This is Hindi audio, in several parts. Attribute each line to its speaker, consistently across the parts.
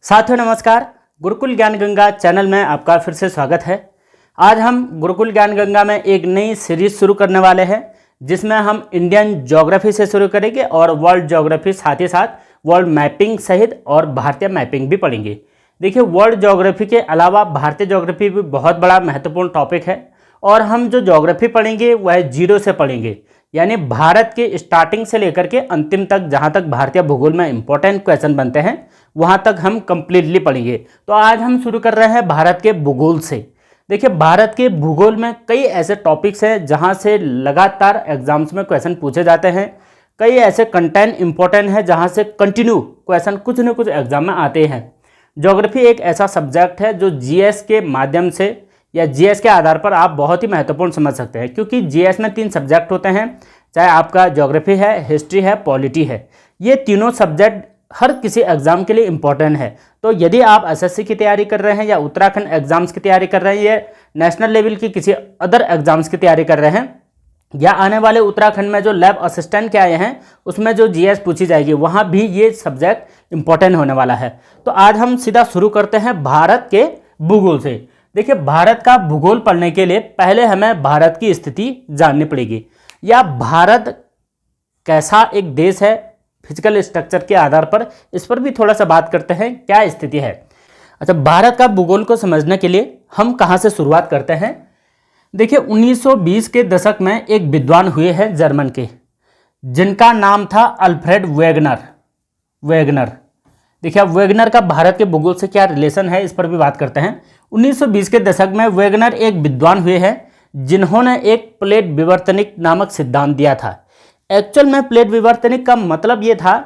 Speaker 1: साथियों नमस्कार। गुरुकुल ज्ञान गंगा चैनल में आपका फिर से स्वागत है। आज हम गुरुकुल ज्ञान गंगा में एक नई सीरीज शुरू करने वाले हैं जिसमें हम इंडियन ज्योग्राफी से शुरू करेंगे और वर्ल्ड ज्योग्राफी साथ ही साथ वर्ल्ड मैपिंग सहित और भारतीय मैपिंग भी पढ़ेंगे। देखिए, वर्ल्ड ज्योग्राफी के अलावा भारतीय ज्योग्राफी भी बहुत बड़ा महत्वपूर्ण टॉपिक है और हम जो ज्योग्राफी पढ़ेंगे वह जीरो से पढ़ेंगे, यानी भारत के स्टार्टिंग से लेकर के अंतिम तक, जहाँ तक भारतीय भूगोल में इंपॉर्टेंट क्वेश्चन बनते हैं वहाँ तक हम कंप्लीटली पढ़ेंगे। तो आज हम शुरू कर रहे हैं भारत के भूगोल से। देखिए, भारत के भूगोल में कई ऐसे टॉपिक्स हैं जहाँ से लगातार एग्जाम्स में क्वेश्चन पूछे जाते हैं। कई ऐसे कंटेंट इंपॉर्टेंट है जहाँ से कंटिन्यू क्वेश्चन कुछ न कुछ एग्जाम में आते हैं। ज्योग्राफी एक ऐसा सब्जेक्ट है जो जीएस के माध्यम से या जीएस के आधार पर आप बहुत ही महत्वपूर्ण समझ सकते हैं, क्योंकि जीएस में 3 सब्जेक्ट होते हैं, चाहे आपका ज्योग्राफी है, हिस्ट्री है, पॉलिटी है। ये तीनों सब्जेक्ट हर किसी एग्जाम के लिए इम्पोर्टेंट है। तो यदि आप एसएससी की तैयारी कर रहे हैं या उत्तराखंड एग्जाम्स की तैयारी कर रहे हैं या नेशनल लेवल की किसी अदर एग्जाम्स की तैयारी कर रहे हैं या आने वाले उत्तराखंड में जो लैब असिस्टेंट के आए हैं उसमें जो जीएस पूछी जाएगी वहाँ भी ये सब्जेक्ट इम्पोर्टेंट होने वाला है। तो आज हम सीधा शुरू करते हैं भारत के भूगोल से। देखिए, भारत का भूगोल पढ़ने के लिए पहले हमें भारत की स्थिति जाननी पड़ेगी, या भारत कैसा एक देश है फिजिकल स्ट्रक्चर के आधार पर, इस पर भी थोड़ा सा बात करते हैं क्या स्थिति है। अच्छा, भारत का भूगोल को समझने के लिए हम कहाँ से शुरुआत करते हैं। देखिए, 1920 के दशक में एक विद्वान हुए हैं जर्मन के, जिनका नाम था अल्फ्रेड वेगनर। देखिए, अब वेगनर का भारत के भूगोल से क्या रिलेशन है इस पर भी बात करते हैं। 1920 के दशक में वेगनर एक विद्वान हुए हैं जिन्होंने एक प्लेट विवर्तनिक नामक सिद्धांत दिया था। एक्चुअल में प्लेट विवर्तनिक का मतलब ये था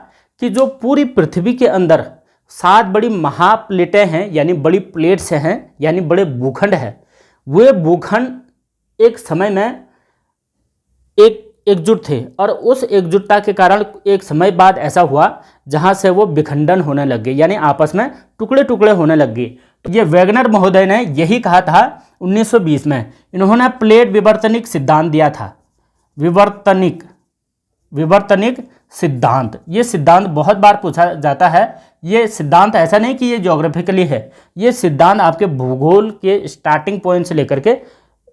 Speaker 1: कि जो पूरी पृथ्वी के अंदर 7 बड़ी महाप्लेटें हैं, यानी बड़ी प्लेट्स हैं, यानी बड़े भूखंड हैं, वे भूखंड एक समय में एकजुट थे और उस एकजुटता के कारण एक समय बाद ऐसा हुआ जहां से वो विखंडन होने लग गए, यानी आपस में टुकड़े टुकड़े होने लग गए। ये वेगनर महोदय ने यही कहा था 1920 में। इन्होंने प्लेट विवर्तनिक सिद्धांत दिया था। विवर्तनिक सिद्धांत, ये सिद्धांत बहुत बार पूछा जाता है। ये सिद्धांत ऐसा नहीं कि ये ज्योग्राफिकली है, ये सिद्धांत आपके भूगोल के स्टार्टिंग पॉइंट से लेकर के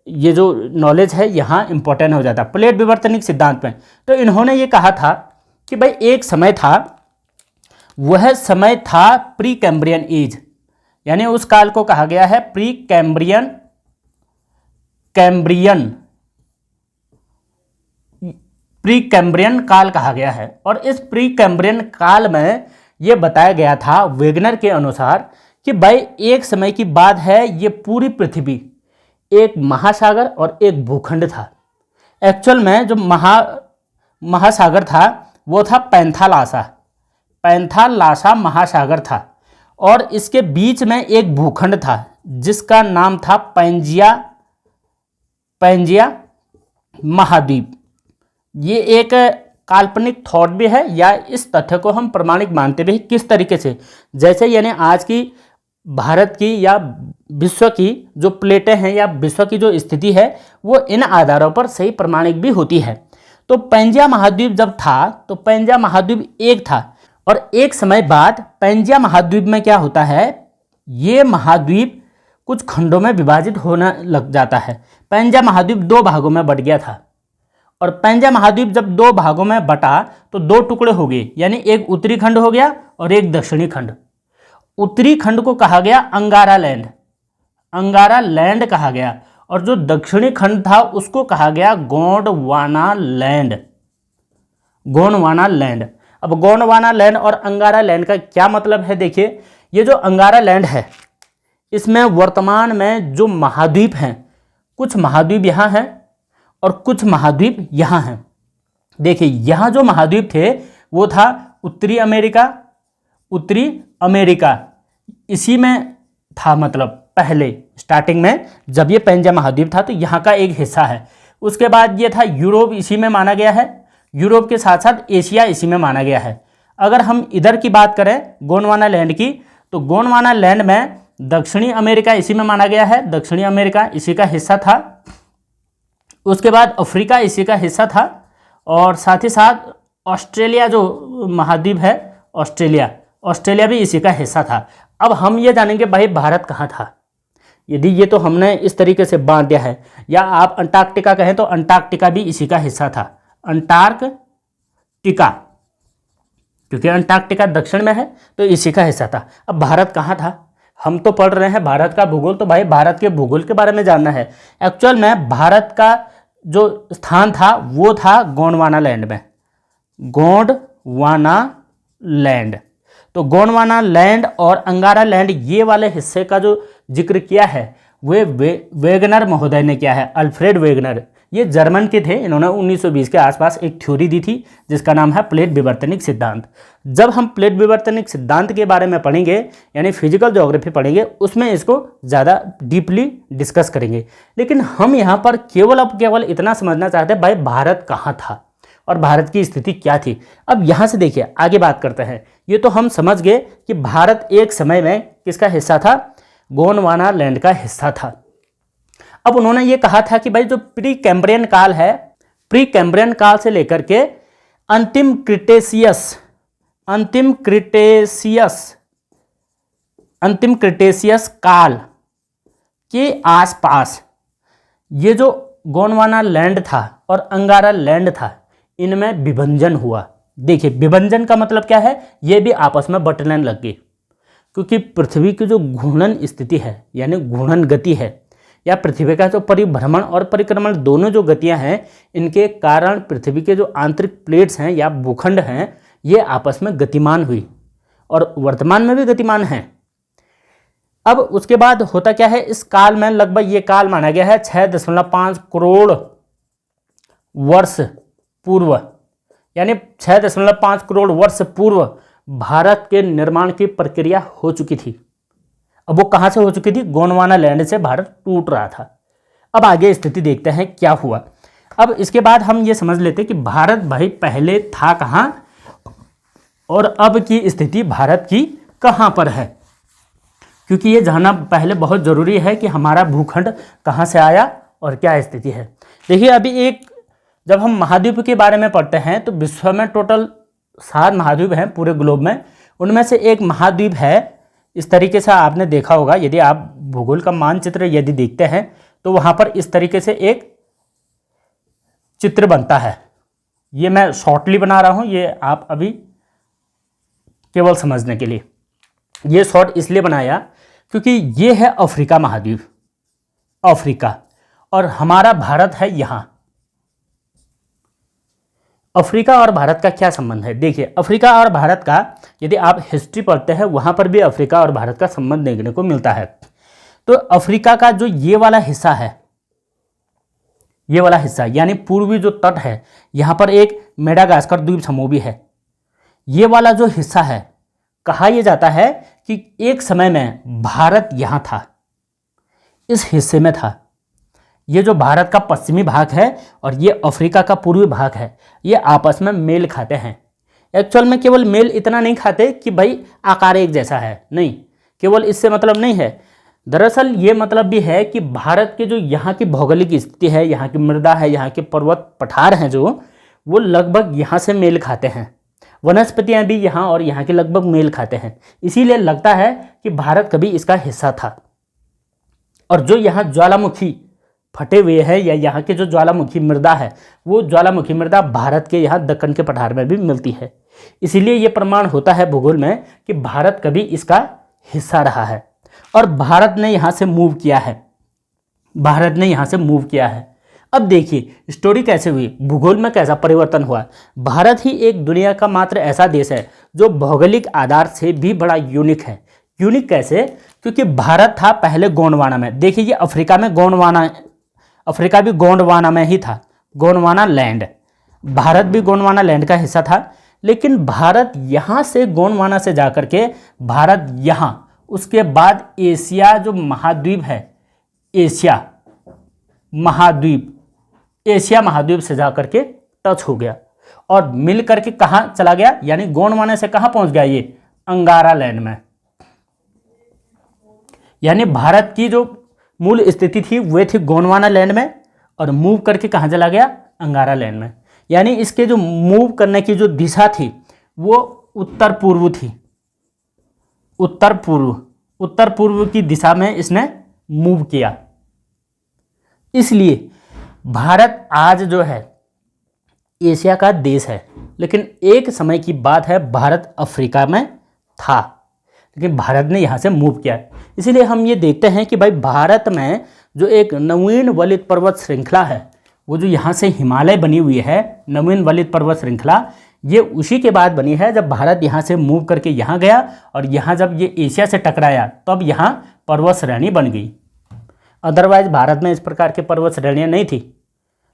Speaker 1: ये जो नॉलेज है यहाँ इंपॉर्टेंट हो जाता है प्लेट विवर्तनिक सिद्धांत में। तो इन्होंने ये कहा था कि भाई एक समय था, वह समय था प्री कैम्ब्रियन एज, यानी उस काल को कहा गया है प्री कैम्ब्रियन काल कहा गया है। और इस प्री कैम्ब्रियन काल में यह बताया गया था वेगनर के अनुसार कि भाई एक समय की बात है, ये पूरी पृथ्वी एक महासागर और एक भूखंड था। एक्चुअल में जो महासागर था वो था पैंथालासा महासागर था, और इसके बीच में एक भूखंड था जिसका नाम था पैंजिया महाद्वीप। ये एक काल्पनिक थॉट भी है, या इस तथ्य को हम प्रमाणिक मानते भी हैं। किस तरीके से, जैसे यानी आज की भारत की या विश्व की जो प्लेटें हैं या विश्व की जो स्थिति है वो इन आधारों पर सही प्रमाणिक भी होती है। तो पैंजिया महाद्वीप जब था तो पैंजिया महाद्वीप एक था, और एक समय बाद पैंजिया महाद्वीप में क्या होता है, ये महाद्वीप कुछ खंडों में विभाजित होने लग जाता है। पैंजिया महाद्वीप 2 भागों में बट गया था, और पैंजिया महाद्वीप जब 2 भागों में बटा तो 2 टुकड़े हो गए, यानी एक उत्तरी खंड हो गया और एक दक्षिणी खंड। उत्तरी खंड को कहा गया अंगारा लैंड कहा गया, और जो दक्षिणी खंड था उसको कहा गया गोंडवाना लैंड। अब गोंडवाना लैंड और अंगारा लैंड का क्या मतलब है। देखिए, ये जो अंगारा लैंड है इसमें वर्तमान में जो महाद्वीप हैं, कुछ महाद्वीप यहाँ हैं और कुछ महाद्वीप यहाँ हैं। देखिए, यहाँ जो महाद्वीप थे वो था उत्तरी अमेरिका, इसी में था। मतलब पहले स्टार्टिंग में जब ये पैंजिया महाद्वीप था तो यहाँ का एक हिस्सा है। उसके बाद ये था यूरोप, इसी में माना गया है। यूरोप के साथ साथ एशिया इसी में माना गया है। अगर हम इधर की बात करें गोंडवाना लैंड की, तो गोंडवाना लैंड में दक्षिणी अमेरिका इसी में माना गया है, दक्षिणी अमेरिका इसी का हिस्सा था। उसके बाद अफ्रीका इसी का हिस्सा था, और साथ ही साथ ऑस्ट्रेलिया जो महाद्वीप है, ऑस्ट्रेलिया भी इसी का हिस्सा था। अब हम ये जानेंगे भाई भारत कहाँ था। यदि ये तो हमने इस तरीके से बांट दिया है, या आप अंटार्कटिका कहें तो अंटार्कटिका भी इसी का हिस्सा था, अंटार्कटिका, क्योंकि अंटार्कटिका दक्षिण में है तो इसी का हिस्सा था। अब भारत कहाँ था, हम तो पढ़ रहे हैं भारत का भूगोल, तो भाई भारत के भूगोल के बारे में जानना है। एक्चुअल में भारत का जो स्थान था वो था गोंडवाना लैंड में, गोंडवाना लैंड। तो गोंडवाना लैंड और अंगारा लैंड, ये वाले हिस्से का जो जिक्र किया है वे वेगनर महोदय ने किया है, अल्फ्रेड वेगनर। ये जर्मन के थे, इन्होंने 1920 के आसपास एक थ्योरी दी थी जिसका नाम है प्लेट विवर्तनिक सिद्धांत। जब हम प्लेट विवर्तनिक सिद्धांत के बारे में पढ़ेंगे, यानी फिजिकल ज्योग्राफी पढ़ेंगे, उसमें इसको ज़्यादा डीपली डिस्कस करेंगे। लेकिन हम यहाँ पर केवल इतना समझना चाहते हैं भाई भारत कहाँ था और भारत की स्थिति क्या थी। अब यहाँ से देखिए आगे बात करते हैं। ये तो हम समझ गए कि भारत एक समय में किसका हिस्सा था, गोंडवाना लैंड का हिस्सा था। अब उन्होंने ये कहा था कि भाई जो प्री कैम्ब्रियन काल है, प्री कैम्ब्रियन काल से लेकर के अंतिम क्रिटेशियस काल के आसपास ये जो गोंडवाना लैंड था और अंगारा लैंड था, इनमें विभंजन हुआ। देखिए विभंजन का मतलब क्या है, ये भी आपस में बटने लग गई, क्योंकि पृथ्वी की जो घूर्णन स्थिति है, यानी घूर्णन गति है, या पृथ्वी का जो परिभ्रमण और परिक्रमण दोनों जो गतियां हैं, इनके कारण पृथ्वी के जो आंतरिक प्लेट्स हैं या भूखंड हैं, ये आपस में गतिमान हुई और वर्तमान में भी गतिमान हैं। अब उसके बाद होता क्या है, इस काल में लगभग ये काल माना गया है 6.5 करोड़ वर्ष पूर्व, यानी 6.5 करोड़ वर्ष पूर्व भारत के निर्माण की प्रक्रिया हो चुकी थी। अब वो कहाँ से हो चुकी थी, गोंडवाना लैंड से भारत टूट रहा था। अब आगे स्थिति देखते हैं क्या हुआ। अब इसके बाद हम ये समझ लेते हैं कि भारत भाई पहले था कहाँ और अब की स्थिति भारत की कहाँ पर है, क्योंकि ये जानना पहले बहुत ज़रूरी है कि हमारा भूखंड कहाँ से आया और क्या स्थिति है। देखिए अभी जब हम महाद्वीप के बारे में पढ़ते हैं तो विश्व में टोटल 7 महाद्वीप हैं पूरे ग्लोब में, उनमें से एक महाद्वीप है, इस तरीके से आपने देखा होगा, यदि आप भूगोल का मानचित्र यदि देखते हैं तो वहाँ पर इस तरीके से एक चित्र बनता है। ये मैं शॉर्टली बना रहा हूँ, ये आप अभी केवल समझने के लिए। ये शॉर्ट इसलिए बनाया क्योंकि ये है अफ्रीका महाद्वीप, अफ्रीका, और हमारा भारत है यहाँ। अफ्रीका और भारत का क्या संबंध है, देखिए अफ्रीका और भारत का यदि आप हिस्ट्री पढ़ते हैं वहाँ पर भी अफ्रीका और भारत का संबंध देखने को मिलता है। तो अफ्रीका का जो ये वाला हिस्सा है, ये वाला हिस्सा यानी पूर्वी जो तट है, यहाँ पर एक मेडागास्कर द्वीप समूह भी है। ये वाला जो हिस्सा है, कहा यह जाता है कि एक समय में भारत यहाँ था, इस हिस्से में था। ये जो भारत का पश्चिमी भाग है और ये अफ्रीका का पूर्वी भाग है, ये आपस में मेल खाते हैं। एक्चुअल में केवल मेल इतना नहीं खाते कि भाई आकार एक जैसा है, नहीं, केवल इससे मतलब नहीं है। दरअसल ये मतलब भी है कि भारत के जो यहाँ की भौगोलिक स्थिति है, यहाँ की मृदा है, यहाँ के पर्वत पठार हैं जो, वो लगभग यहाँ से मेल खाते हैं। वनस्पतियाँ भी यहाँ और यहाँ के लगभग मेल खाते हैं, इसीलिए लगता है कि भारत कभी इसका हिस्सा था। और जो यहाँ ज्वालामुखी फटे हुए हैं या यहाँ के जो ज्वालामुखी मृदा है, वो ज्वालामुखी मृदा भारत के यहाँ दक्कन के पठार में भी मिलती है। इसीलिए ये प्रमाण होता है भूगोल में कि भारत कभी इसका हिस्सा रहा है और भारत ने यहाँ से मूव किया है, भारत ने यहाँ से मूव किया है। अब देखिए स्टोरी कैसे हुई, भूगोल में कैसा परिवर्तन हुआ। भारत ही एक दुनिया का मात्र ऐसा देश है जो भौगोलिक आधार से भी बड़ा यूनिक है। यूनिक कैसे, क्योंकि भारत था पहले गोंडवाना में। देखिए ये अफ्रीका में गोंडवाना, अफ्रीका भी गोंडवाना में ही था, गोंडवाना लैंड। भारत भी गोंडवाना लैंड का हिस्सा था, लेकिन भारत यहाँ से गोंडवाना से जाकर के भारत यहाँ, उसके बाद एशिया जो महाद्वीप है, एशिया महाद्वीप से जाकर के टच हो गया और मिल करके कहाँ चला गया, यानी गोंडवाना से कहाँ पहुँच गया, ये अंगारा लैंड में। यानी भारत की जो मूल स्थिति थी वे थी गोंडवाना लैंड में और मूव करके कहाँ चला गया, अंगारा लैंड में। यानी इसके जो मूव करने की जो दिशा थी वो उत्तर पूर्व थी, उत्तर पूर्व। उत्तर पूर्व की दिशा में इसने मूव किया। इसलिए भारत आज जो है एशिया का देश है, लेकिन एक समय की बात है भारत अफ्रीका में था, लेकिन भारत ने यहाँ से मूव किया। इसीलिए हम ये देखते हैं कि भाई भारत में जो एक नवीन वलित पर्वत श्रृंखला है, वो जो यहाँ से हिमालय बनी हुई है, नवीन वलित पर्वत श्रृंखला, ये उसी के बाद बनी है जब भारत यहाँ से मूव करके यहाँ गया और यहाँ जब ये एशिया से टकराया तब यहाँ पर्वत श्रेणी बन गई। अदरवाइज भारत में इस प्रकार के पर्वत श्रेणियाँ नहीं थी।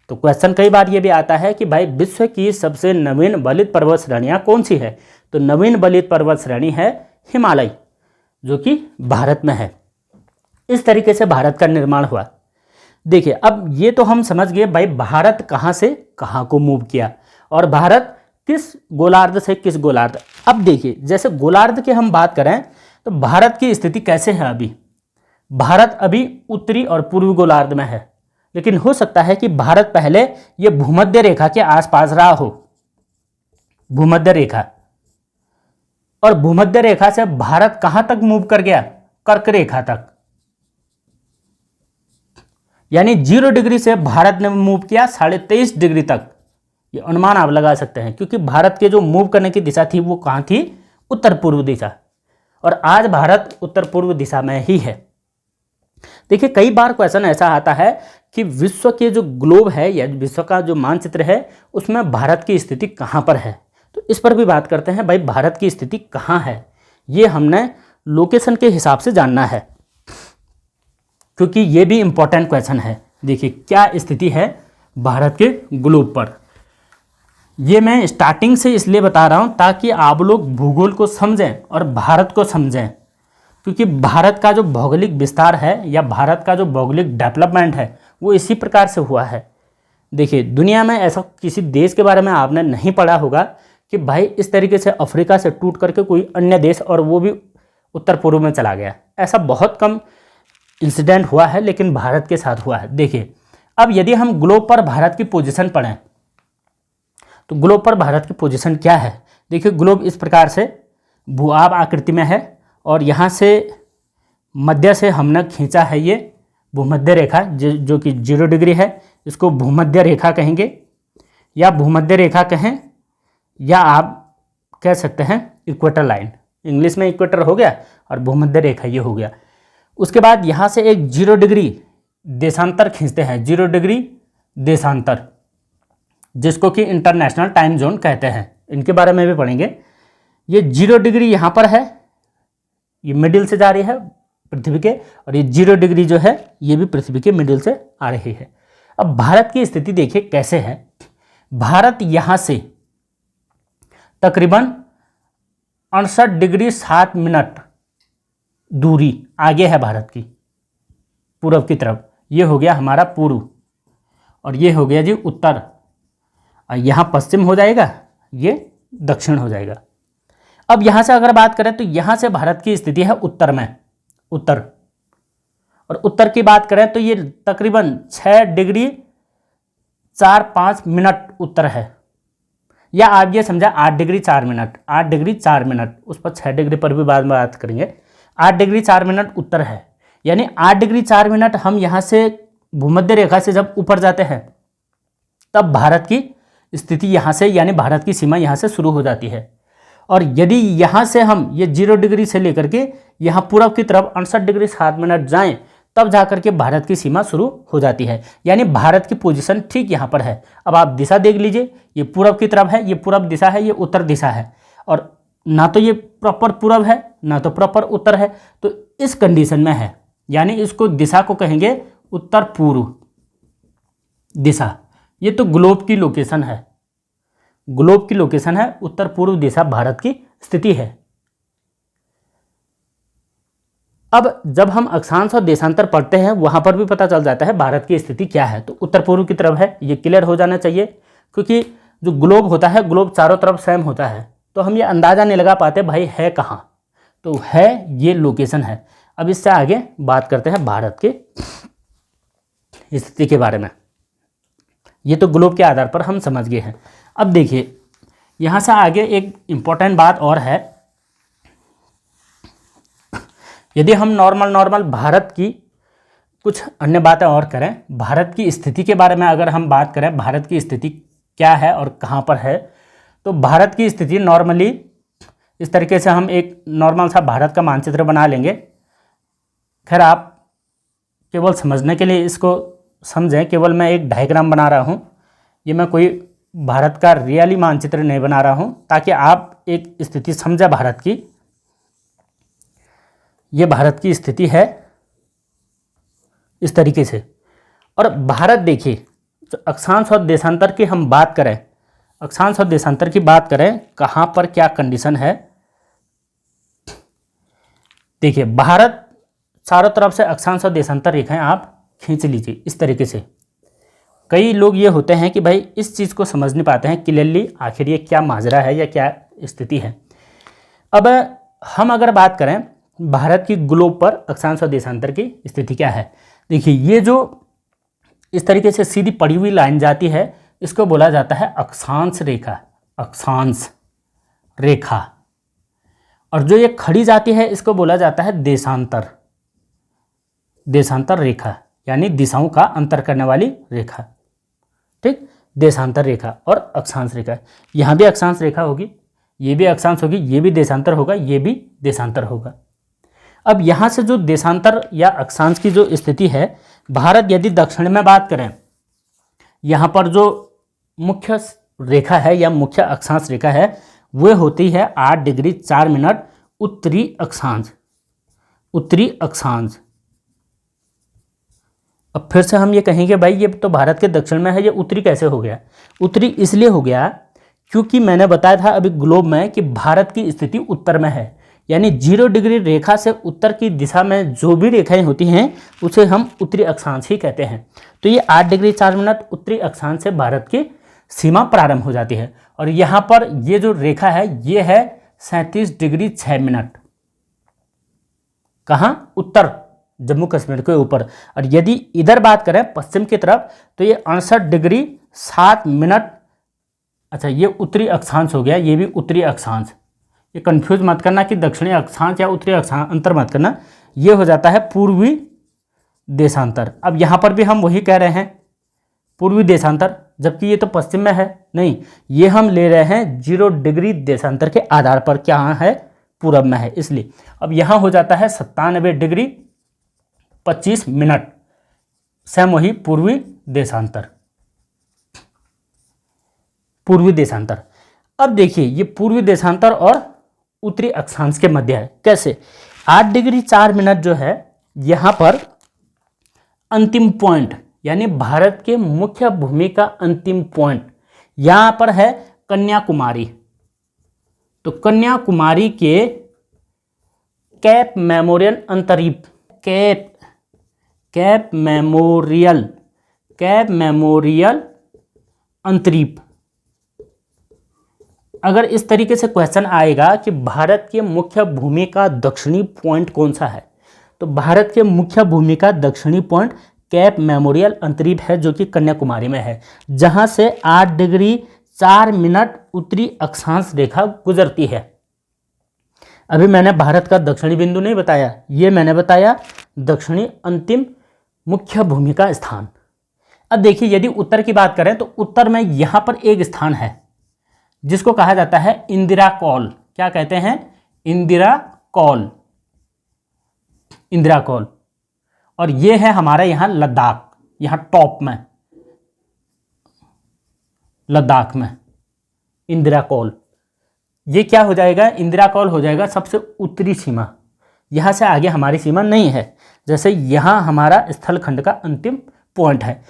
Speaker 1: तो क्वेश्चन कई बार ये भी आता है कि भाई विश्व की सबसे नवीन वलित पर्वत श्रेणियाँ कौन सी है? तो नवीन वलित पर्वत श्रेणी है हिमालय, जो कि भारत में है। इस तरीके से भारत का निर्माण हुआ। देखिए, अब ये तो हम समझ गए भाई भारत कहाँ से कहाँ को मूव किया और भारत किस गोलार्ध से किस गोलार्ध। अब देखिए, जैसे गोलार्ध की हम बात करें तो भारत की स्थिति कैसे है? अभी भारत अभी उत्तरी और पूर्वी गोलार्ध में है, लेकिन हो सकता है कि भारत पहले ये भूमध्य रेखा के आसपास रहा हो, भूमध्य रेखा, और भूमध्य रेखा से भारत कहां तक मूव कर गया? कर्क रेखा तक। यानी 0 डिग्री से भारत ने मूव किया 23.5 डिग्री तक। ये अनुमान आप लगा सकते हैं, क्योंकि भारत के जो मूव करने की दिशा थी वो कहाँ थी? उत्तर पूर्व दिशा। और आज भारत उत्तर पूर्व दिशा में ही है। देखिए, कई बार क्वेश्चन ऐसा आता है कि विश्व के जो ग्लोब है या विश्व का जो मानचित्र है उसमें भारत की स्थिति कहाँ पर है। तो इस पर भी बात करते हैं। भाई भारत की स्थिति कहाँ है, ये हमने लोकेशन के हिसाब से जानना है, क्योंकि ये भी इम्पोर्टेंट क्वेश्चन है। देखिए, क्या स्थिति है भारत के ग्लोब पर। ये मैं स्टार्टिंग से इसलिए बता रहा हूँ ताकि आप लोग भूगोल को समझें और भारत को समझें, क्योंकि भारत का जो भौगोलिक विस्तार है या भारत का जो भौगोलिक डेवलपमेंट है वो इसी प्रकार से हुआ है। देखिए, दुनिया में ऐसा किसी देश के बारे में आपने नहीं पढ़ा होगा कि भाई इस तरीके से अफ्रीका से टूट करके कोई अन्य देश और वो भी उत्तर पूर्व में चला गया। ऐसा बहुत कम इंसिडेंट हुआ है, लेकिन भारत के साथ हुआ है। देखिए, अब यदि हम ग्लोब पर भारत की पोजीशन पढ़ें तो ग्लोब पर भारत की पोजीशन क्या है? देखिए, ग्लोब इस प्रकार से भूआब आकृति में है और यहाँ से मध्य से हमने खींचा है ये भूमध्य रेखा, जो कि 0 डिग्री है। इसको भूमध्य रेखा कहेंगे या भूमध्य रेखा कहें, या आप कह सकते हैं इक्वेटर लाइन। इंग्लिश में इक्वेटर हो गया और भूमध्य रेखा ये हो गया। उसके बाद यहाँ से एक 0 डिग्री देशांतर खींचते हैं, 0 डिग्री देशांतर, जिसको कि इंटरनेशनल टाइम जोन कहते हैं। इनके बारे में भी पढ़ेंगे। ये 0 डिग्री यहाँ पर है, ये मिडिल से जा रही है पृथ्वी के, और ये 0 डिग्री जो है ये भी पृथ्वी के मिडिल से आ रही है। अब भारत की स्थिति देखिए कैसे है। भारत यहाँ से तकरीबन 68 डिग्री 7 मिनट दूरी आगे है भारत की पूर्व की तरफ। ये हो गया हमारा पूर्व और ये हो गया जी उत्तर, और यहाँ पश्चिम हो जाएगा, ये दक्षिण हो जाएगा। अब यहाँ से अगर बात करें तो यहाँ से भारत की स्थिति है उत्तर में, उत्तर, और उत्तर की बात करें तो ये तकरीबन 6 डिग्री 4-5 मिनट उत्तर है, या आप ये समझा 8 डिग्री 4 मिनट, 8 डिग्री 4 मिनट, उस पर 6 डिग्री पर भी बाद में बात करेंगे। 8 डिग्री 4 मिनट उत्तर है, यानी 8 डिग्री 4 मिनट हम यहाँ से भूमध्य रेखा से जब ऊपर जाते हैं तब भारत की स्थिति यहाँ से, यानी भारत की सीमा यहाँ से शुरू हो जाती है। और यदि यहाँ से हम ये 0 डिग्री से लेकर के यहाँ पूर्व की तरफ 68 डिग्री 7 मिनट जाएं तब जाकर के भारत की सीमा शुरू हो जाती है, यानी भारत की पोजीशन ठीक यहाँ पर है। अब आप दिशा देख लीजिए, ये पूर्व की तरफ है, ये पूर्व दिशा है, ये उत्तर दिशा है, और ना तो ये प्रॉपर पूर्व है ना तो प्रॉपर उत्तर है, तो इस कंडीशन में है, यानी इसको दिशा को कहेंगे उत्तर पूर्व दिशा। ये तो ग्लोब की लोकेशन है, ग्लोब की लोकेशन है, उत्तर पूर्व दिशा भारत की स्थिति है। अब जब हम अक्षांश और देशांतर पढ़ते हैं वहां पर भी पता चल जाता है भारत की स्थिति क्या है। तो उत्तर पूर्व की तरफ है, ये क्लियर हो जाना चाहिए, क्योंकि जो ग्लोब होता है ग्लोब चारों तरफ सेम होता है, तो हम ये अंदाज़ा नहीं लगा पाते भाई है कहाँ, तो है ये लोकेशन है। अब इससे आगे बात करते हैं भारत के स्थिति के बारे में। ये तो ग्लोब के आधार पर हम समझ गए हैं। अब देखिए, यहाँ से आगे एक इम्पॉर्टेंट बात और है। यदि हम नॉर्मल भारत की कुछ अन्य बातें और करें, भारत की स्थिति के बारे में अगर हम बात करें, भारत की स्थिति क्या है और कहाँ पर है, तो भारत की स्थिति नॉर्मली इस तरीके से हम एक नॉर्मल सा भारत का मानचित्र बना लेंगे। खैर आप केवल समझने के लिए इसको समझें, केवल मैं एक डायग्राम बना रहा हूँ, ये मैं कोई भारत का रियली मानचित्र नहीं बना रहा हूँ, ताकि आप एक स्थिति समझें भारत की। ये भारत की स्थिति है इस तरीके से। और भारत देखिए, तो अक्षांश और देशांतर की हम बात करें, अक्षांश और देशांतर की बात करें, कहाँ पर क्या कंडीशन है। देखिए भारत चारों तरफ से अक्षांश और देशांतर रेखाएं आप खींच लीजिए इस तरीके से। कई लोग ये होते हैं कि भाई इस चीज़ को समझ नहीं पाते हैं क्लियरली, आखिर ये क्या माजरा है या क्या स्थिति है। अब हम अगर बात करें भारत की ग्लोब पर अक्षांश और देशांतर की स्थिति क्या है, देखिए ये जो इस तरीके से सीधी पड़ी हुई लाइन जाती है, इसको बोला जाता है अक्षांश रेखा, अक्षांश रेखा। और जो ये खड़ी जाती है इसको बोला जाता है देशांतर, देशांतर रेखा, यानी दिशाओं का अंतर करने वाली रेखा। ठीक, देशांतर रेखा और अक्षांश रेखा। यहाँ भी अक्षांश रेखा होगी, ये भी अक्षांश होगी, ये भी देशांतर होगा, ये भी देशांतर होगा। अब यहाँ से जो देशांतर या अक्षांश की जो स्थिति है, भारत यदि दक्षिण में बात करें, यहाँ पर जो मुख्य रेखा है या मुख्य अक्षांश रेखा है वह होती है 8 डिग्री 4 मिनट उत्तरी अक्षांश, उत्तरी अक्षांश। अब फिर से हम ये कहेंगे भाई ये तो भारत के दक्षिण में है, ये उत्तरी कैसे हो गया? उत्तरी इसलिए हो गया क्योंकि मैंने बताया था अभी ग्लोब में कि भारत की स्थिति उत्तर में है, यानी 0 डिग्री रेखा से उत्तर की दिशा में जो भी रेखाएं होती हैं उसे हम उत्तरी अक्षांश ही कहते हैं। तो ये 8 डिग्री 4 मिनट उत्तरी अक्षांश से भारत की सीमा प्रारंभ हो जाती है। और यहाँ पर ये जो रेखा है ये है 37 डिग्री 6 मिनट, कहाँ? उत्तर जम्मू कश्मीर के ऊपर। और यदि इधर बात करें पश्चिम की तरफ तो ये 68 डिग्री 7 मिनट। अच्छा ये उत्तरी अक्षांश हो गया, ये भी उत्तरी अक्षांश। ये कंफ्यूज मत करना कि दक्षिणी अक्षांश या उत्तरी अक्षांश, अंतर मत करना। ये हो जाता है पूर्वी देशांतर। अब यहाँ पर भी हम वही कह रहे हैं पूर्वी देशांतर, जबकि ये तो पश्चिम में है। नहीं, ये हम ले रहे हैं 0 डिग्री देशांतर के आधार पर, क्या है? पूरब में है, इसलिए। अब यहाँ हो जाता है 97 डिग्री 25 मिनट, सेम वही पूर्वी देशांतर, पूर्वी देशांतर। अब देखिए ये पूर्वी देशांतर और उत्तरी अक्षांश के मध्य है। कैसे? 8 डिग्री 4 मिनट जो है यहाँ पर अंतिम पॉइंट, यानी भारत के मुख्य भूमि का अंतिम पॉइंट यहाँ पर है कन्याकुमारी। तो कन्याकुमारी के कैप मेमोरियल अंतरीप, कैप मेमोरियल अंतरीप। अगर इस तरीके से क्वेश्चन आएगा कि भारत के मुख्य भूमि का दक्षिणी पॉइंट कौन सा है, तो भारत के मुख्य भूमि का दक्षिणी पॉइंट कैप मेमोरियल अंतरीप है, जो कि कन्याकुमारी में है, जहां से 8 डिग्री 4 मिनट उत्तरी अक्षांश रेखा गुजरती है। अभी मैंने भारत का दक्षिणी बिंदु नहीं बताया, ये मैंने बताया दक्षिणी अंतिम मुख्य भूमि का स्थान। अब देखिए यदि उत्तर की बात करें तो उत्तर में यहां पर एक स्थान है जिसको कहा जाता है इंदिरा कौल। क्या कहते हैं? इंदिरा कौल, इंदिरा कौल। और ये है हमारे यहाँ लद्दाख, यहाँ टॉप में लद्दाख में इंदिरा कौल। ये क्या हो जाएगा? इंदिरा कौल हो जाएगा सबसे उत्तरी सीमा, यहाँ से आगे हमारी सीमा नहीं है। जैसे यहाँ हमारा स्थलखंड का अंतिम पॉइंट है।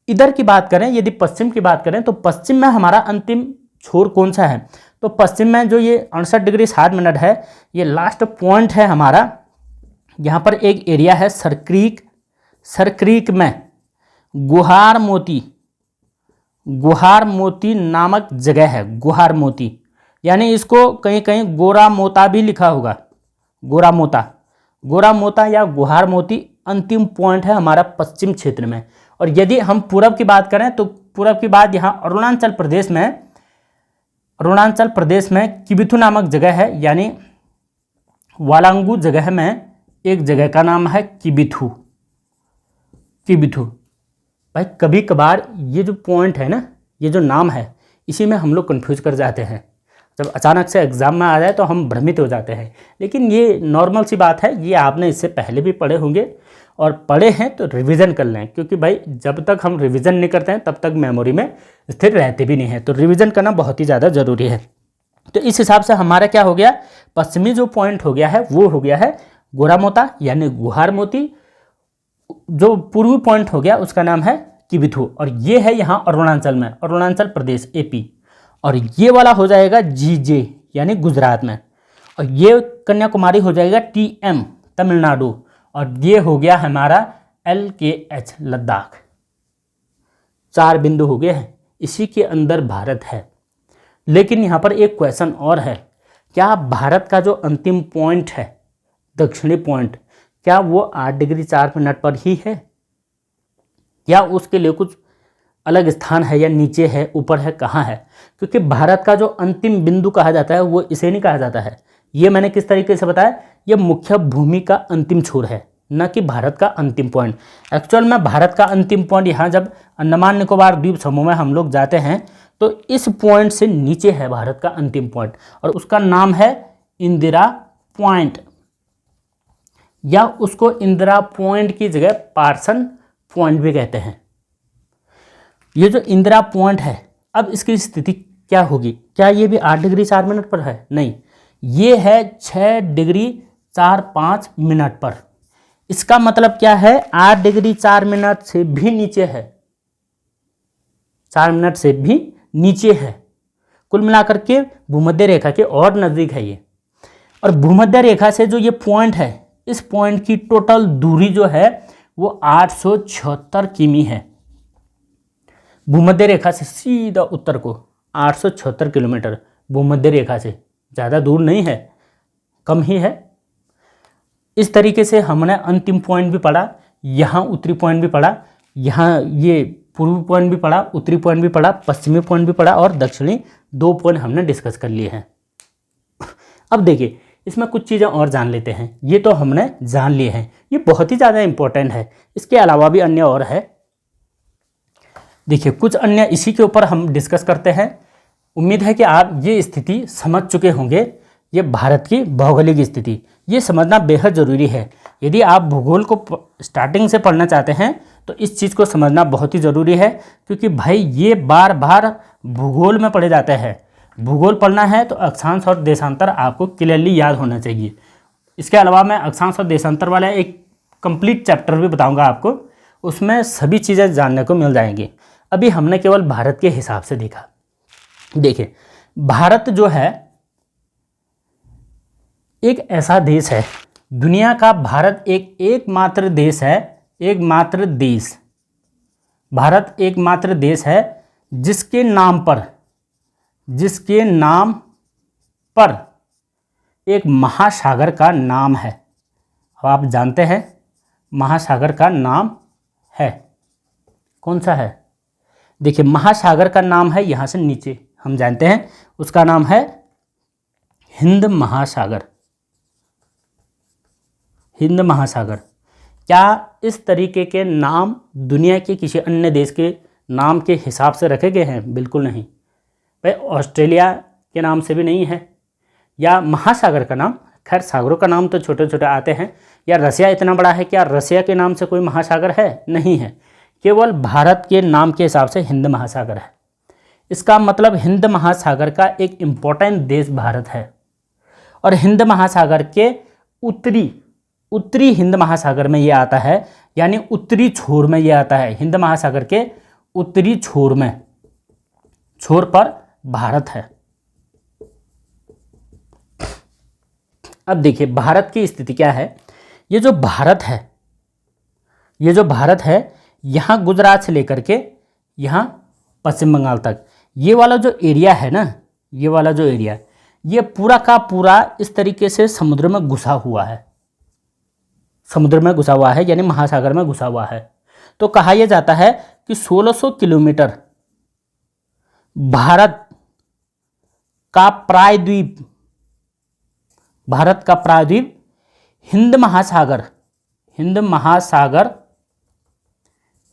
Speaker 1: इधर की बात करें, यदि पश्चिम की बात करें तो पश्चिम में हमारा अंतिम छोर कौन सा है? तो पश्चिम में जो ये 68 डिग्री 7 मिनट है, ये लास्ट पॉइंट है हमारा। यहाँ पर एक एरिया है सरक्रीक में गुहार मोती नामक जगह है। गुहार मोती, यानी इसको कहीं कहीं गोरा मोता भी लिखा होगा, गोरा मोता या गुहार मोती अंतिम पॉइंट है हमारा पश्चिम क्षेत्र में। और यदि हम पूरब की बात करें तो पूरब की बात यहाँ अरुणाचल प्रदेश में किबिथु नामक जगह है, यानी वालांगू जगह में एक जगह का नाम है किबिथु। किबिथु भाई, कभी कभार ये जो पॉइंट है ना, ये जो नाम है, इसी में हम लोग कंफ्यूज कर जाते हैं। जब अचानक से एग्ज़ाम में आ जाए तो हम भ्रमित हो जाते हैं, लेकिन ये नॉर्मल सी बात है। ये आपने इससे पहले भी पढ़े होंगे, और पढ़े हैं तो रिवीजन कर लें, क्योंकि भाई जब तक हम रिवीजन नहीं करते हैं तब तक मेमोरी में स्थिर रहते भी नहीं है। तो रिवीजन करना बहुत ही ज़्यादा ज़रूरी है। तो इस हिसाब से हमारा क्या हो गया, पश्चिमी जो पॉइंट हो गया है वो हो गया है गोरामोता यानी गुहार मोती। जो पूर्वी पॉइंट हो गया उसका नाम है किबिथु, और ये है यहाँ अरुणाचल में, अरुणाचल प्रदेश AP। और ये वाला हो जाएगा GJ यानी गुजरात में, और ये कन्याकुमारी हो जाएगा TM तमिलनाडु, और ये हो गया हमारा LKH लद्दाख। 4 बिंदु हो गए हैं, इसी के अंदर भारत है। लेकिन यहाँ पर एक क्वेश्चन और है, क्या भारत का जो अंतिम पॉइंट है, दक्षिणी पॉइंट, क्या वो 8 डिग्री 4 मिनट पर ही है, या उसके लिए कुछ अलग स्थान है, या नीचे है, ऊपर है, कहाँ है? क्योंकि भारत का जो अंतिम बिंदु कहा जाता है वो इसे नहीं कहा जाता है। ये मैंने किस तरीके से बताया, ये मुख्य भूमि का अंतिम छोर है, न कि भारत का अंतिम पॉइंट। एक्चुअल में भारत का अंतिम पॉइंट यहाँ जब अंडमान निकोबार द्वीप समूह में हम लोग जाते हैं तो इस पॉइंट से नीचे है भारत का अंतिम पॉइंट, और उसका नाम है इंदिरा पॉइंट, या उसको इंदिरा पॉइंट की जगह पार्सन पॉइंट भी कहते हैं। ये जो इंदिरा पॉइंट है, अब इसकी स्थिति क्या होगी, क्या ये भी 8 डिग्री 4 मिनट पर है? नहीं, ये है 6 डिग्री 4-5 मिनट पर। इसका मतलब क्या है, 8 डिग्री 4 मिनट से भी नीचे है, 4 मिनट से भी नीचे है। कुल मिलाकर के भूमध्य रेखा के और नज़दीक है ये। और भूमध्य रेखा से जो ये पॉइंट है, इस पॉइंट की टोटल दूरी जो है वो 876 किमी है। भूमध्य रेखा से सीधा उत्तर को 876 किलोमीटर, भूमध्य रेखा से ज़्यादा दूर नहीं है, कम ही है। इस तरीके से हमने अंतिम पॉइंट भी पढ़ा, यहाँ उत्तरी पॉइंट भी पढ़ा, यहाँ ये पूर्वी पॉइंट भी पढ़ा, उत्तरी पॉइंट भी पढ़ा, पश्चिमी पॉइंट भी पढ़ा, और दक्षिणी 2 पॉइंट हमने डिस्कस कर लिए हैं। अब देखिए, इसमें कुछ चीज़ें और जान लेते हैं। ये तो हमने जान लिए हैं, ये बहुत ही ज़्यादा इंपॉर्टेंट है। इसके अलावा भी अन्य और है। देखिए, कुछ अन्य इसी के ऊपर हम डिस्कस करते हैं। उम्मीद है कि आप ये स्थिति समझ चुके होंगे। ये भारत की भौगोलिक स्थिति, ये समझना बेहद ज़रूरी है। यदि आप भूगोल को स्टार्टिंग से पढ़ना चाहते हैं तो इस चीज़ को समझना बहुत ही ज़रूरी है, क्योंकि भाई ये बार बार भूगोल में पढ़े जाते हैं। भूगोल पढ़ना है तो अक्षांश और देशांतर आपको क्लियरली याद होना चाहिए। इसके अलावा मैं अक्षांश और देशांतर वाला एक कंप्लीट चैप्टर भी बताऊंगा आपको, उसमें सभी चीज़ें जानने को मिल जाएंगी। अभी हमने केवल भारत के हिसाब से देखा। देखिए, भारत जो है एक ऐसा देश है, दुनिया का भारत एकमात्र देश है, एकमात्र देश, भारत एकमात्र देश है जिसके नाम पर एक महासागर का नाम है। अब आप जानते हैं महासागर का नाम है, कौन सा है? देखिए, महासागर का नाम है, यहाँ से नीचे हम जानते हैं, उसका नाम है हिंद महासागर। हिंद महासागर। क्या इस तरीके के नाम दुनिया के किसी अन्य देश के नाम के हिसाब से रखे गए हैं? बिल्कुल नहीं भाई। ऑस्ट्रेलिया के नाम से भी नहीं है, या महासागर का नाम, खैर सागरों का नाम तो छोटे छोटे आते हैं। या रसिया इतना बड़ा है, क्या रसिया के नाम से कोई महासागर है? नहीं है। केवल भारत के नाम के हिसाब से हिंद महासागर है। इसका मतलब हिंद महासागर का एक इम्पोर्टेंट देश भारत है, और हिंद महासागर के उत्तरी हिंद महासागर में ये आता है, यानी उत्तरी छोर में ये आता है। हिंद महासागर के उत्तरी छोर पर भारत है। अब देखिए, भारत की स्थिति क्या है। ये जो भारत है, यहाँ गुजरात से लेकर के यहाँ पश्चिम बंगाल तक, ये वाला जो एरिया है ना, ये वाला जो एरिया, ये पूरा का पूरा इस तरीके से समुद्र में घुसा हुआ है, समुद्र में घुसा हुआ है, यानी महासागर में घुसा हुआ है। तो कहा यह जाता है कि 1600 किलोमीटर भारत का प्रायद्वीप हिंद महासागर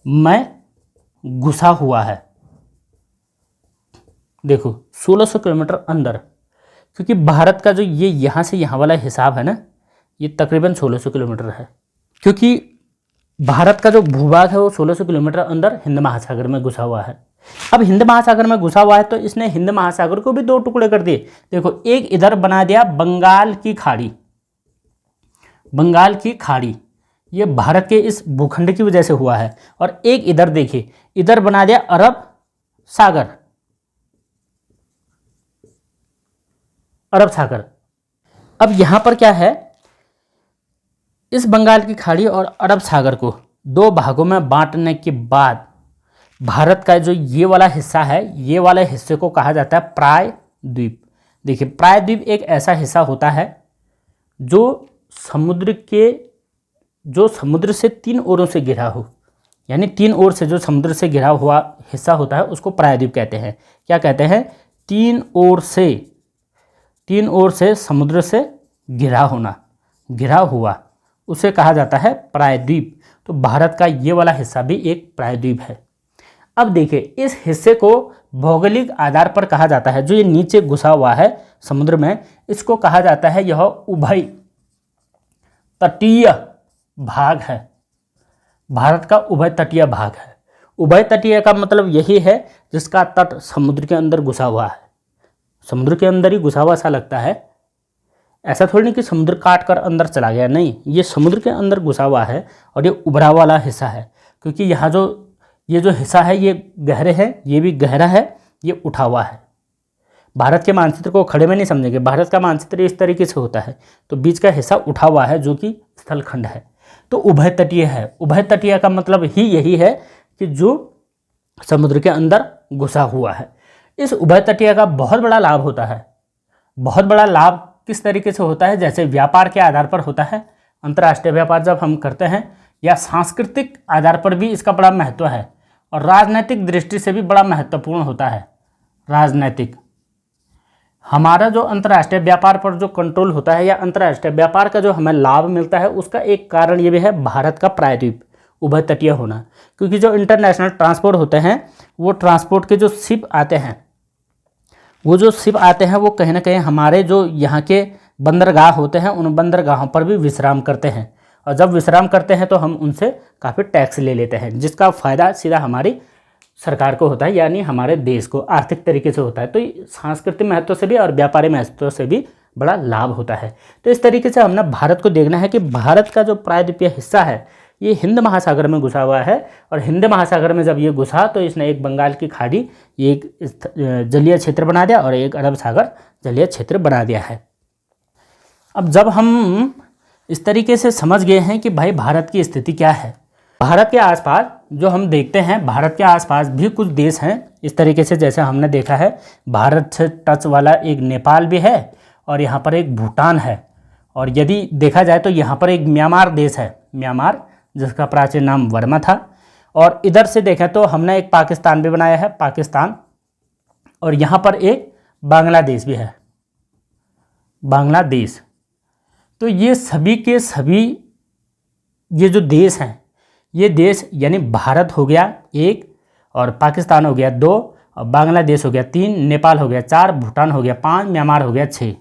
Speaker 1: में घुसा हुआ है। देखो 1600 किलोमीटर अंदर, क्योंकि भारत का जो ये यहाँ से यहाँ वाला हिसाब है ना, ये तकरीबन 1600 किलोमीटर है, क्योंकि भारत का जो भूभाग है वो 1600 किलोमीटर अंदर हिंद महासागर में घुसा हुआ है। अब हिंद महासागर में घुसा हुआ है तो इसने हिंद महासागर को भी दो टुकड़े कर दिए। देखो, एक इधर बना दिया बंगाल की खाड़ी, ये भारत के इस भूखंड की वजह से हुआ है, और एक इधर देखिए, इधर बना दिया अरब सागर। अब यहां पर क्या है, इस बंगाल की खाड़ी और अरब सागर को दो भागों में बांटने के बाद भारत का जो ये वाला हिस्सा है, ये वाले हिस्से को कहा जाता है प्रायद्वीप। देखिए, प्रायद्वीप एक ऐसा हिस्सा होता है जो समुद्र से तीन ओरों से घिरा हो, यानी तीन ओर से जो समुद्र से घिरा हुआ हिस्सा होता है उसको प्रायद्वीप कहते हैं। क्या कहते हैं? तीन ओर से समुद्र से घिरा हुआ, उसे कहा जाता है प्रायद्वीप। तो भारत का ये वाला हिस्सा भी एक प्रायद्वीप है। अब देखिए, इस हिस्से को भौगोलिक आधार पर कहा जाता है, जो ये नीचे घुसा हुआ है समुद्र में, इसको कहा जाता है यह उभय तटीय भाग है। भारत का उभय तटीय भाग है। उभय तटीय का मतलब यही है जिसका तट समुद्र के अंदर घुसा हुआ है। समुद्र के अंदर ही घुसा हुआ सा लगता है, ऐसा थोड़ी नहीं कि समुद्र काट कर अंदर चला गया, नहीं, ये समुद्र के अंदर घुसा हुआ है और ये उभरा वाला हिस्सा है, क्योंकि यहाँ ये जो हिस्सा है ये गहरे है, ये भी गहरा है, ये उठा हुआ है। भारत के मानचित्र को खड़े में नहीं समझेंगे, भारत का मानचित्र इस तरीके से होता है, तो बीच का हिस्सा उठा हुआ है जो कि स्थलखंड है, तो उभय तटीय है। उभय तटीय का मतलब ही यही है कि जो समुद्र के अंदर घुसा हुआ है। इस उभय तटीय का बहुत बड़ा लाभ होता है। बहुत बड़ा लाभ किस तरीके से होता है? जैसे व्यापार के आधार पर होता है, अंतर्राष्ट्रीय व्यापार जब हम करते हैं, या सांस्कृतिक आधार पर भी इसका बड़ा महत्व है, और राजनीतिक दृष्टि से भी बड़ा महत्वपूर्ण होता है। राजनीतिक, हमारा जो अंतर्राष्ट्रीय व्यापार पर जो कंट्रोल होता है, या अंतर्राष्ट्रीय व्यापार का जो हमें लाभ मिलता है, उसका एक कारण ये भी है भारत का प्रायद्वीप उभय तटीय होना। क्योंकि जो इंटरनेशनल ट्रांसपोर्ट होते हैं, वो ट्रांसपोर्ट के जो शिप आते हैं, वो कहीं ना कहीं हमारे जो यहाँ के बंदरगाह होते हैं, उन बंदरगाहों पर भी विश्राम करते हैं, और जब विश्राम करते हैं तो हम उनसे काफ़ी टैक्स ले लेते हैं, जिसका फ़ायदा सीधा हमारी सरकार को होता है, यानी हमारे देश को आर्थिक तरीके से होता है। तो सांस्कृतिक महत्व से भी और व्यापारी महत्व से भी बड़ा लाभ होता है। तो इस तरीके से हमने भारत को देखना है कि भारत का जो प्रायद्वीपीय हिस्सा है ये हिंद महासागर में घुसा हुआ है, और हिंद महासागर में जब ये घुसा तो इसने एक बंगाल की खाड़ी, एक जलीय क्षेत्र बना दिया, और एक अरब सागर जलीय क्षेत्र बना दिया है। अब जब हम इस तरीके से समझ गए हैं कि भाई भारत की स्थिति क्या है, भारत के आसपास जो हम देखते हैं, भारत के आसपास भी कुछ देश हैं इस तरीके से, जैसे हमने देखा है भारत से टच वाला एक नेपाल भी है, और यहाँ पर एक भूटान है, और यदि देखा जाए तो यहाँ पर एक म्यांमार देश है, म्यांमार, जिसका प्राचीन नाम वर्मा था। और इधर से देखें तो हमने एक पाकिस्तान भी बनाया है, पाकिस्तान, और यहाँ पर एक बांग्लादेश भी है, बांग्लादेश। तो ये सभी के सभी ये जो देश हैं, ये देश यानी भारत हो गया एक, और पाकिस्तान हो गया दो, और बांग्लादेश हो गया तीन, नेपाल हो गया चार, भूटान हो गया पाँच, म्यांमार हो गया छः।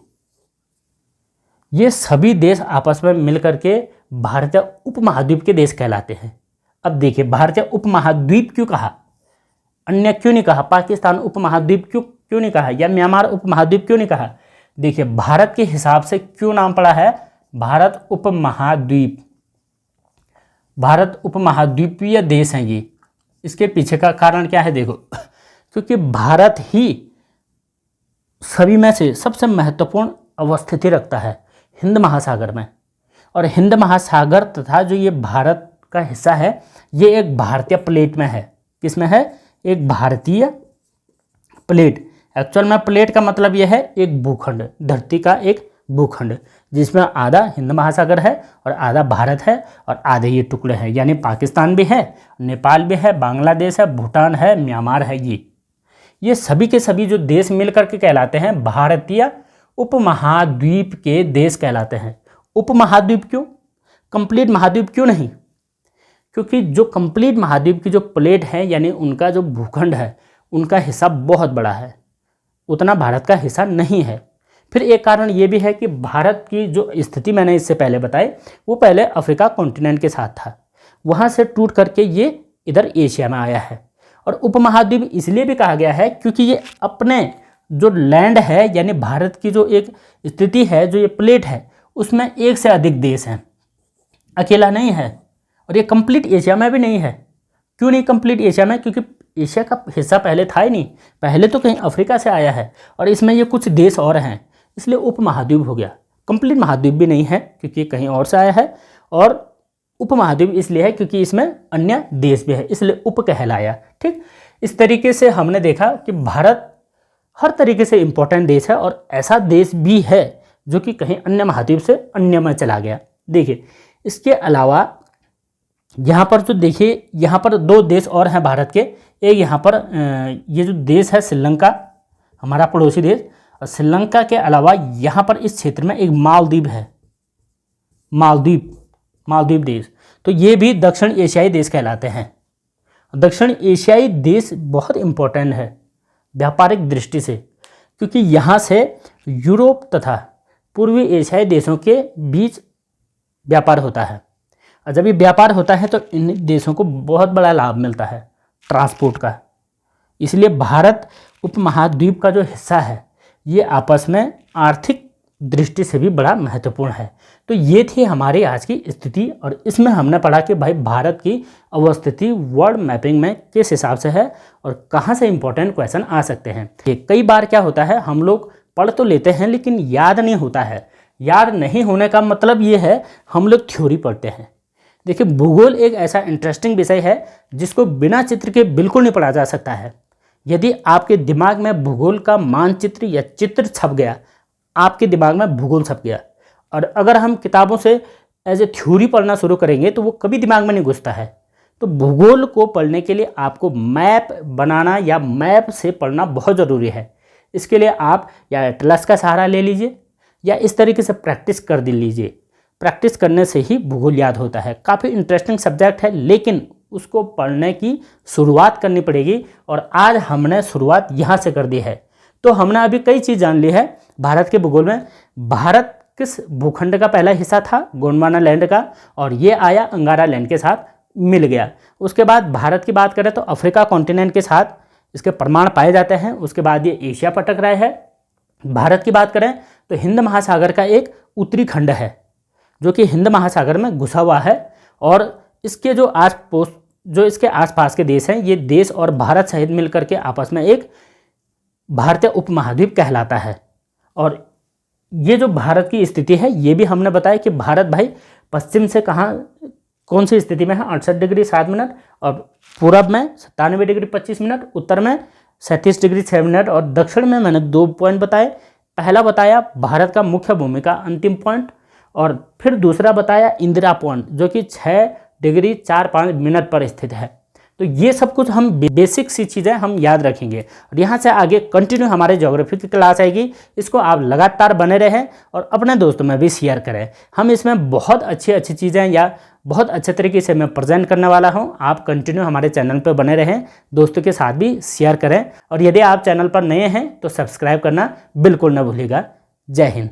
Speaker 1: ये सभी देश आपस में मिलकर के भारतीय उपमहाद्वीप के देश कहलाते हैं। अब देखिए, भारतीय उपमहाद्वीप क्यों कहा, अन्य क्यों नहीं कहा, पाकिस्तान उपमहाद्वीप क्यों नहीं कहा, या म्यांमार उपमहाद्वीप क्यों नहीं कहा? देखिए, भारत के हिसाब से क्यों नाम पड़ा है भारत उपमहाद्वीप। भारत उपमहाद्वीपीय देश हैं ये। इसके पीछे का कारण क्या है? देखो, क्योंकि भारत ही सभी में से सबसे महत्वपूर्ण अवस्थिति रखता है हिंद महासागर में, और हिंद महासागर तथा जो ये भारत का हिस्सा है ये एक भारतीय प्लेट में है। किस में है? एक भारतीय प्लेट। एक्चुअल में प्लेट का मतलब यह है एक भूखंड, धरती का एक भूखंड, जिसमें आधा हिंद महासागर है और आधा भारत है, और आधे ये टुकड़े हैं, यानी पाकिस्तान भी है, नेपाल भी है, बांग्लादेश है, भूटान है, म्यांमार है। ये सभी के सभी जो देश मिलकर के कहलाते हैं भारतीय उपमहाद्वीप के देश कहलाते हैं। उपमहाद्वीप क्यों, कंप्लीट महाद्वीप क्यों नहीं? क्योंकि जो कंप्लीट महाद्वीप की जो प्लेट है यानी उनका जो भूखंड है उनका हिस्सा बहुत बड़ा है, उतना भारत का हिस्सा नहीं है। फिर एक कारण ये भी है कि भारत की जो स्थिति मैंने इससे पहले बताई वो पहले अफ्रीका कॉन्टिनेंट के साथ था, वहाँ से टूट करके ये इधर एशिया में आया है। और उपमहाद्वीप इसलिए भी कहा गया है क्योंकि ये अपने जो लैंड है यानी भारत की जो एक स्थिति है, जो ये प्लेट है उसमें एक से अधिक देश हैं, अकेला नहीं है। और ये कंप्लीट एशिया में भी नहीं है। क्यों नहीं कंप्लीट एशिया में? क्योंकि एशिया का हिस्सा पहले था ही नहीं, पहले तो कहीं अफ्रीका से आया है और इसमें ये कुछ देश और हैं, इसलिए उपमहाद्वीप हो गया। कंप्लीट महाद्वीप भी नहीं है क्योंकि कहीं और से आया है, और उपमहाद्वीप इसलिए है क्योंकि इसमें अन्य देश भी है, इसलिए उप कहलाया। ठीक, इस तरीके से हमने देखा कि भारत हर तरीके से इम्पोर्टेंट देश है और ऐसा देश भी है जो कि कहीं अन्य महाद्वीप से अन्य में चला गया। देखिए इसके अलावा यहाँ पर जो देखिए यहाँ पर दो देश और हैं भारत के। एक यहाँ पर ये जो देश है श्रीलंका, हमारा पड़ोसी देश, और श्रीलंका के अलावा यहाँ पर इस क्षेत्र में एक मालदीव है, मालदीव देश। तो ये भी दक्षिण एशियाई देश कहलाते हैं। दक्षिण एशियाई देश बहुत इम्पोर्टेंट है व्यापारिक दृष्टि से, क्योंकि यहाँ से यूरोप तथा पूर्वी एशियाई देशों के बीच व्यापार होता है। और जब ये व्यापार होता है तो इन देशों को बहुत बड़ा लाभ मिलता है ट्रांसपोर्ट का। इसलिए भारत उपमहाद्वीप का जो हिस्सा है ये आपस में आर्थिक दृष्टि से भी बड़ा महत्वपूर्ण है। तो ये थी हमारी आज की स्थिति, और इसमें हमने पढ़ा कि भाई भारत की अवस्थिति वर्ल्ड मैपिंग में किस हिसाब से है और कहाँ से इंपॉर्टेंट क्वेश्चन आ सकते हैं। कई बार क्या होता है, हम लोग पढ़ तो लेते हैं लेकिन याद नहीं होता है। याद नहीं होने का मतलब ये है हम लोग थ्योरी पढ़ते हैं। देखिए भूगोल एक ऐसा इंटरेस्टिंग विषय है जिसको बिना चित्र के बिल्कुल नहीं पढ़ा जा सकता है। यदि आपके दिमाग में भूगोल का मानचित्र या चित्र छप गया, आपके दिमाग में भूगोल छप गया, और अगर हम किताबों से एज ए थ्योरी पढ़ना शुरू करेंगे तो वो कभी दिमाग में नहीं घुसता है। तो भूगोल को पढ़ने के लिए आपको मैप बनाना या मैप से पढ़ना बहुत ज़रूरी है। इसके लिए आप या एटलस का सहारा ले लीजिए या इस तरीके से प्रैक्टिस कर लीजिए। प्रैक्टिस करने से ही भूगोल याद होता है। काफ़ी इंटरेस्टिंग सब्जेक्ट है लेकिन उसको पढ़ने की शुरुआत करनी पड़ेगी, और आज हमने शुरुआत यहाँ से कर दी है। तो हमने अभी कई चीज़ जान ली है भारत के भूगोल में। भारत किस भूखंड का पहला हिस्सा था? गोंडवाना लैंड का, और ये आया अंगारा लैंड के साथ मिल गया। उसके बाद भारत की बात करें तो अफ्रीका कॉन्टिनेंट के साथ इसके प्रमाण पाए जाते हैं। उसके बाद ये एशिया पर टकराए है। भारत की बात करें तो हिंद महासागर का एक उत्तरी खंड है जो कि हिंद महासागर में घुसा हुआ है, और इसके जो इसके आसपास के देश हैं, ये देश और भारत सहित मिलकर के आपस में एक भारतीय उपमहाद्वीप कहलाता है। और ये जो भारत की स्थिति है ये भी हमने बताया कि भारत भाई पश्चिम से कौन सी स्थिति में है? 68 डिग्री 7 मिनट, और पूरब में 97 डिग्री 25 मिनट, उत्तर में 37 डिग्री 6 मिनट, और दक्षिण में मैंने 2 पॉइंट बताए। पहला बताया भारत का मुख्य भूमि का अंतिम पॉइंट, और फिर दूसरा बताया इंदिरा पॉइंट जो कि 6 डिग्री 4-5 मिनट पर स्थित है। तो ये सब कुछ हम बेसिक सी चीज़ें हम याद रखेंगे, और यहाँ से आगे कंटिन्यू हमारे ज्योग्राफी की क्लास आएगी। इसको आप लगातार बने रहें और अपने दोस्तों में भी शेयर करें। हम इसमें बहुत अच्छी चीज़ें या बहुत अच्छे तरीके से मैं प्रेजेंट करने वाला हूँ। आप कंटिन्यू हमारे चैनल पर बने रहें, दोस्तों के साथ भी शेयर करें, और यदि आप चैनल पर नए हैं तो सब्सक्राइब करना बिल्कुल न भूलिएगा। जय हिंद।